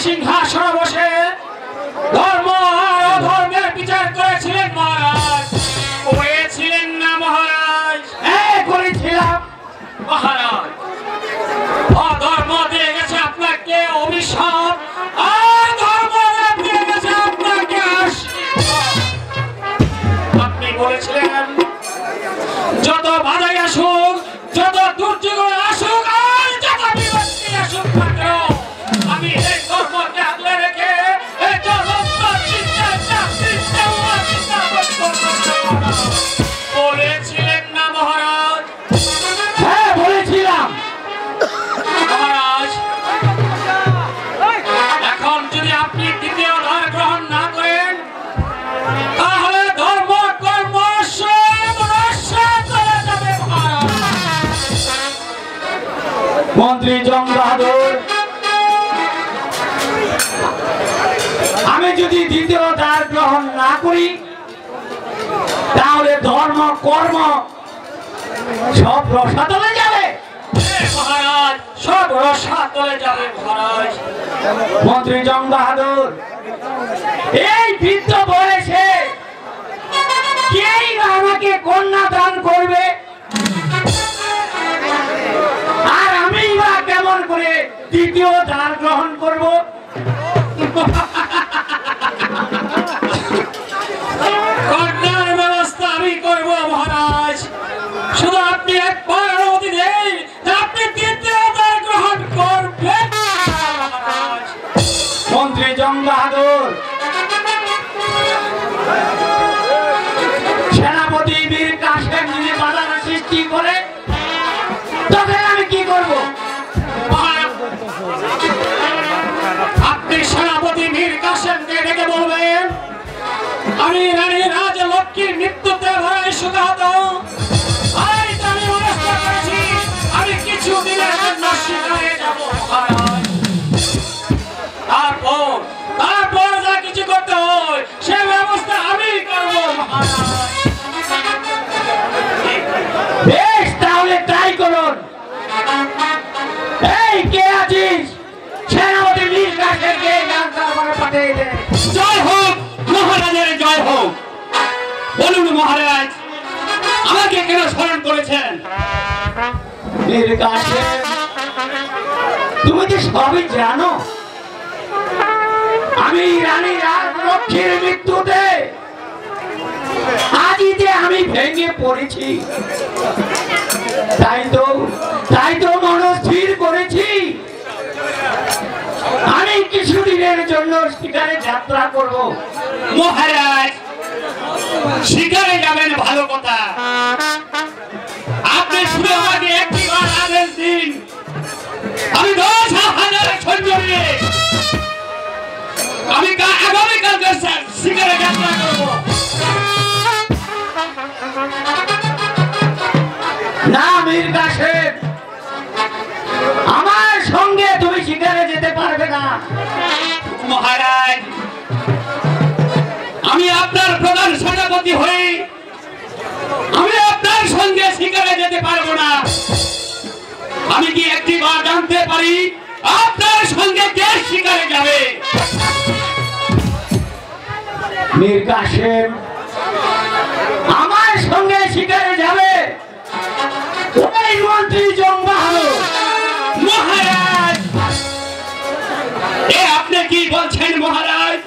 সিংহাসনে বসে ধর্ম আর ধর্মের বিচার করেছিলেন মহারাজ। করেছিলেন না মহারাজ? হ্যাঁ করেছিলাম মহারাজ। অধর্ম দিয়ে গেছে আপনাকে অভিশাপ, আর ধর্ম দিয়ে গেছে আপনাকে আশীর্বাদ। আপনি বলেছিলেন যত বাধাই আসুক, যত দুর্যোগ আসুক, আর যত বিপত্তি আসুক না কেন, আমি এই ধর্মকে আগলে রেখে এই বলেছিলেন না মহারাজ? হ্যাঁ বলেছিলাম মহারাজ। এখন যদি আপনি দ্বিতীয় দান গ্রহণ না করেন, তাহলে ধর্ম কর্ম সব নষ্ট করে যাবে মহারাজ। মন্ত্রী জং বাহাদুর, আমি যদি দ্বিতীয় দান গ্রহণ না করি তাহলে ধর্ম কর্ম সব রসাতলে যাবে। মহারাজ, সব রসাতলে যাবে মহারাজ। মন্ত্রী জং বাহাদুর, এই বৃদ্ধ বয়সে কেই আমাকে কন্যা দান করবে, আর আমি বা কেমন করে দ্বিতীয় দান গ্রহণ করব? কন্যার ব্যবস্থা আমি করব মহারাজ। শুধু আপনি একবার অনুমতি দেন যে আপনি দ্বিতীয় দান গ্রহণ করবেন মহারাজ। মন্ত্রী জং বাহাদুর, সেনাপতি বীর কাসেম যদি বাধার সৃষ্টি করে তখন আমি কি করব? আপনি সেনাপতি মীর কাসেমকে ডেকে বলবেন, আমি রানী রাজলক্ষ্মীর মৃত্যুতে ভয় সুখাহত, আমি মনস্থ করেছি আমি কিছু দিনের জন্য শিকারে যাব মহারাজ। তারপর যা কিছু করতে হয় সে ব্যবস্থা আমি করব মহারাজ। বেশ, তাহলে তাই করুন। এই কে আছিস? সেনাপতি বীর কাসেমকে পাঠিয়ে দে। জয় হোক মহারাজের, জয় হোক। বলুন মহারাজ, আমাকে কেন স্মরণ করেছেন? বীর কাসেম, তুমি তো সবই জানো। আমি রানী রাজলক্ষ্মীর মৃত্যুতে আদিতে আমি ভেঙে পড়েছি, তাই তো মনস্থির করেছি আমি কিছুদিনের জন্য শিকারে যাত্রা করব। মহারাজ, শিকারে যাবেন ভালো কথা। আপনি শুধু আমাকে একটি বার আদেশ দিন, আমি 10,000 সৈন্য নিয়ে আমি আগামীকালকে শিকারে যাত্রা করব। না মীর কাসেম, আমার সঙ্গে তুমি শিকারে যেতে পারবে না। মহারাজ, আমি আপনার প্রধান সেনাপতি হয়ে আমি আপনার সঙ্গে শিকারে যেতে পারবো না। আমি কি একটি বার জানতে পারি আপনার সঙ্গে কে শিকারে যাবে? মীর কাসেম, আমার সঙ্গে শিকারে যাবে ওই মন্ত্রী জং বাহাদুর। মহারাজ, এ আপনি কি বলছেন মহারাজ?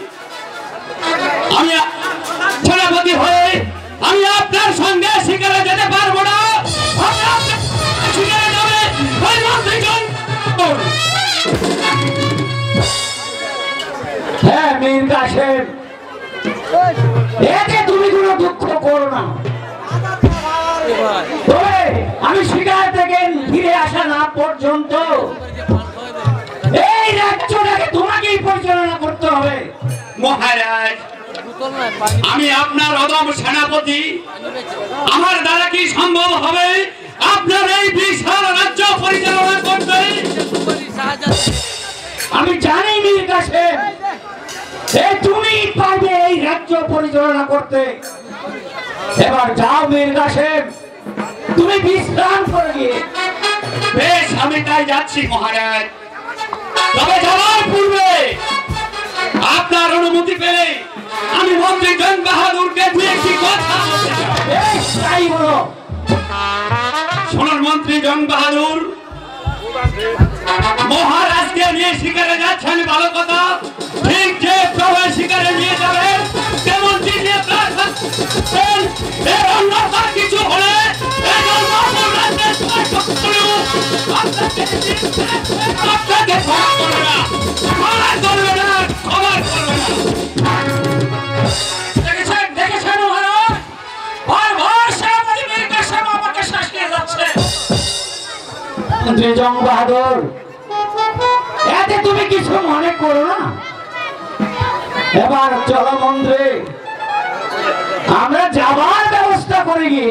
আমি সেনাপতি হয়ে আমি আপনার সঙ্গে শিকারে যেতে পারবো না। শিকারে যাবে ওই মন্ত্রী জং বাহাদুর। হ্যাঁ মীর কাসেম, এতে তুমি কোনো দুঃখ করো না। তবে আমি শিকার থেকে ফিরে আসা না পর্যন্ত এই রাজ্যটাকে তোমাকেই পরিচালনা করতে হবে। মহারাজ, আমি আপনার অদম সেনাপতি, আমার দ্বারা কি সম্ভব হবে আপনার এই বিশাল রাজ্য পরিচালনা করতে? আমি জানি মীর কাসেম, তুমি পারবে এই রাজ্য পরিচালনা করতে। এবার যাও মীর কাসেম, তুমি বিশ্রাম করে গিয়ে। বেশ, আমি তাই যাচ্ছি মহারাজ। তবে যাওয়ার পূর্বে আপনার অনুমতি পেলে আমি মন্ত্রী জং বাহাদুরকে দিয়ে একটি কথা বলতে চাই। বেশ, তাই বলো। শুনুন মন্ত্রী জং বাহাদুর, মহারাজকে নিয়ে শিকারে যাচ্ছেন ভালো কথা, ঠিক যে তবে শিকারে নিয়ে যাবেন তেমন নিয়ে প্রাণ থাকবেন। এর অন্যথা কিছু হলে আপনাকে ক্ষমা করবে না, ক্ষমা করবে না, ক্ষমা করবে না। দেখেছেন মহারাজ, বারবার সেনাপতি মীর কাসেম আমাকে শাসিয়ে যাচ্ছে। মন্ত্রী জং বাহাদুর, এতে তুমি কিছু মনে করো না। এবার চলো মন্ত্রী, আমরা যাবার ব্যবস্থা করে গিয়ে